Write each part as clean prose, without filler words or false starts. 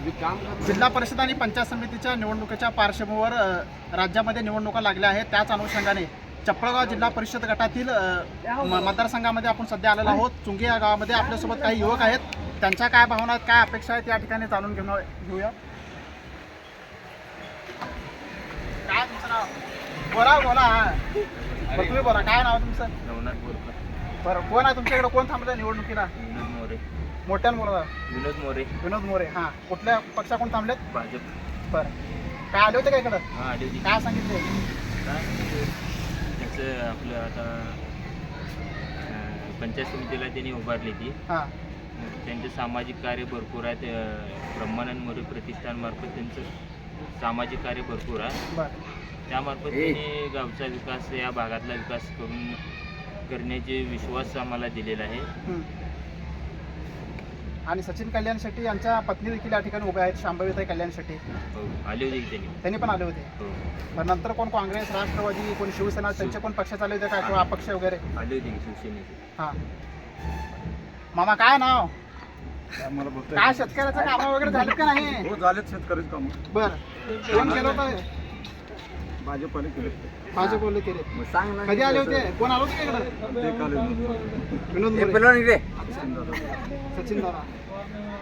जिल्हा परिषद आणि पंचायत समितीच्या निवडणुकीच्या पार्श्वभूमीवर राज्यामध्ये निवडणुका लागल्या आहेत. त्याच अनुषंगाने चपळगाव जिल्हा परिषद गटातील मतदारसंघामध्ये आपण सध्या आलेलो आहोत. चुंगी या गावामध्ये आपल्यासोबत काही युवक आहेत. त्यांच्या काय भावना आहेत, काय अपेक्षा आहेत या ठिकाणी जाणून घेऊया. काय तुमचं नाव? बोला तुम्ही बोला, काय नाव तुमचं? नवनाथ बोरकर. बरं, कोण आहे तुमच्याकडे? कोण थांबलं निवडणुकीला? विनोद मोरे. मोठ्यानं बोला. विनोद मोरे. हां, कुठल्या पक्षाकडून थांबलेत? भाजप. बरं, काय आले होते का इकडं? हां, आली होती. काय सांगितले? त्याचं आपलं आता पंचायत समितीला त्यांनी उभारली ती. हां, त्यांचे सामाजिक कार्य भरपूर आहेत. ब्रह्मानंद मोरे प्रतिष्ठानमार्फत त्यांचं सामाजिक कार्य भरपूर आहे. बरं, त्यामार्फत त्यांनी गावचा विकास, या भागातला विकास करण्याचे विश्वास आम्हाला दिलेला आहे. आणि सचिन कल्याण शेट्टी यांच्या पत्नी देखील या ठिकाणी उभ्या आहेत, शांभवीताई कल्याण शेट्टी. हो, आले होते की त्यांनी पण आले होते. हो, बरं, नंतर कोण काँग्रेस, राष्ट्रवादी, कोण शिवसेना, त्यांचे कोण पक्ष चालले होते का, किंवा अपक्ष वगैरे? आले होते की शिवसेनेचे. हां, मामा काय नाव? काय शेतकऱ्याचं कामं वगैरे झाले का नाही? हो, झालेत शेतकऱ्याचे काम. बरं, कोण केलं होतं? भाजपाने केले. माझे बोलले केले. सांग ना. कधी आले होते? कोण आलो होते इकडं? ते काल विनोद मोरे. सचिन दादा,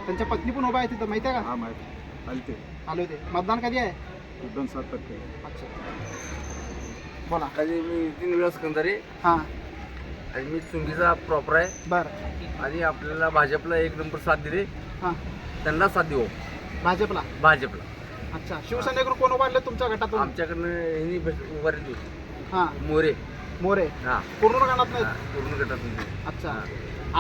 त्यांच्या पत्नी पण उभा आहे तिथं, माहिती आहे का? हा माहिती आले ते. आले होते. मतदान कधी आहे? 7%. अच्छा, बोला. आणि मी 3 वेळा कंधारे हां, आणि मी चुंगीचा प्रॉपर आहे. बरं, आणि आपल्याला भाजपला 1 नंबर साथ दिले, हां, त्यांना साथ देऊ. भाजपला. भाजपला अच्छा, शिवसेनेकडून कोण उभारले तुमच्या गटातून? आमच्याकडनं ह्यांनी उभारली होती. हां, मोरे. मोरे. हा, पूर्ण गणात नाही. पूर्ण गटातून. अच्छा,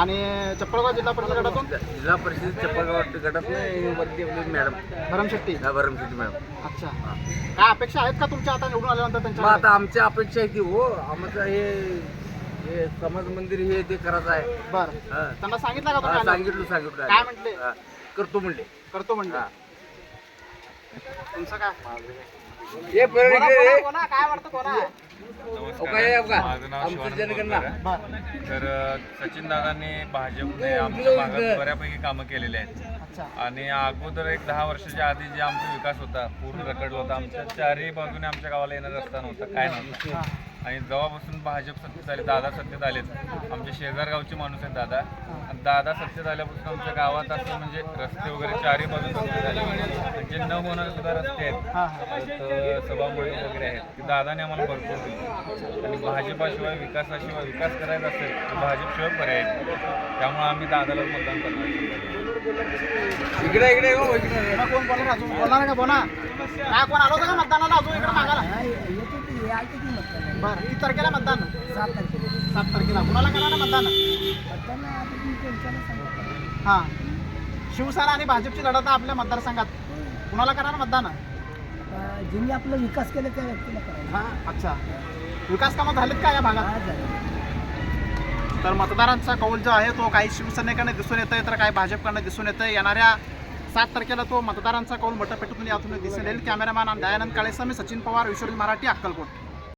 आणि चपळगाव जिल्हा परिषद गटातून जिल्हा परिषद चप्पलगाव गटातून वरती आपली मॅडम भरमशेट्टी. भरमशेट्टी मॅडम. अच्छा, काय अपेक्षा आहेत का तुमच्या आता निवडून आल्यानंतर मग त्यांच्या? आता आमच्या अपेक्षा आहे की हो, आमचं हे समाज मंदिर हे ते करायचं आहे. बरं, हा. त्यांना सांगितलं का हा, तुम्ही? सांगितलं काय म्हटले? हा, करतो म्हणले. करतो म्हणले. हा. तुमचं काय? हे बोला, बरं बोला, हे- बोला, काय वाटतं बोला? हो, काय आहे बघा? माझं नाव आमचं शिवानंद जनगणना. बोरकर आहे. बरं, तर सचिन दादांनी भाजपने आमच्या भागात बऱ्यापैकी कामं केलेली आहेत. अच्छा, आणि अगोदर एक 10 वर्षाच्या आधी जे आमचा विकास होता पूर्ण रखडला होता. आमच्या चारही बाजूने आमच्या गावाला येणारा रस्ता नव्हता, काय नव्हतं. हां, आणि जेव्हापासून भाजप सत्तेत आले, दादा सत्तेत आलेत, आमचे शेजार गावचे माणूस आहेत दादा. आणि दादा सत्तेत आल्यापासून आमच्या गावात असं म्हणजे रस्ते वगैरे चारही बाजून रस्ते झाले. आणि जे न होणारे सुद्धा रस्ते आहेत, हां, परत सभामंडळ वगैरे आहेत, ते दादाने आम्हाला भरपूर दिली. आणि भाजपाशिवाय विकासाशिवाय विकास करायचा असेल तर भाजपशिवाय पर्याय नाही. त्यामुळे आम्ही दादालाच मतदान करणार. इकडे इकडे हो, इकडे. पुन्हा कोण बोलणार अजून? बोलणार का बोला? काय कोण आलं होतं का मतदानाला अजून इकडे मागायला? बरं, किती तारखेला मतदान? 7 तारखेला. कुणाला करणार ना मतदान? हां, शिवसेना आणि भाजपची लढत आहे आपल्या मतदारसंघात. कुणाला करणार मतदान? ज्यांनी आपला विकास केला त्या व्यक्तीला करायला. हां, अच्छा, विकास कामं झालेत का या भागात? तर मतदारांचा कौल जो आहे तो काही शिवसेनेकडनं दिसून येतोय, तर काही भाजपकडनं दिसून येतोय. येणाऱ्या 7 तारखेला तो मतदारांचा कौल मतपेटीतून यातून दिसेल. कॅमेरामॅन दयानंद काळेसह मी सचिन पवार, विश्वरी मराठी, अक्कलकोट.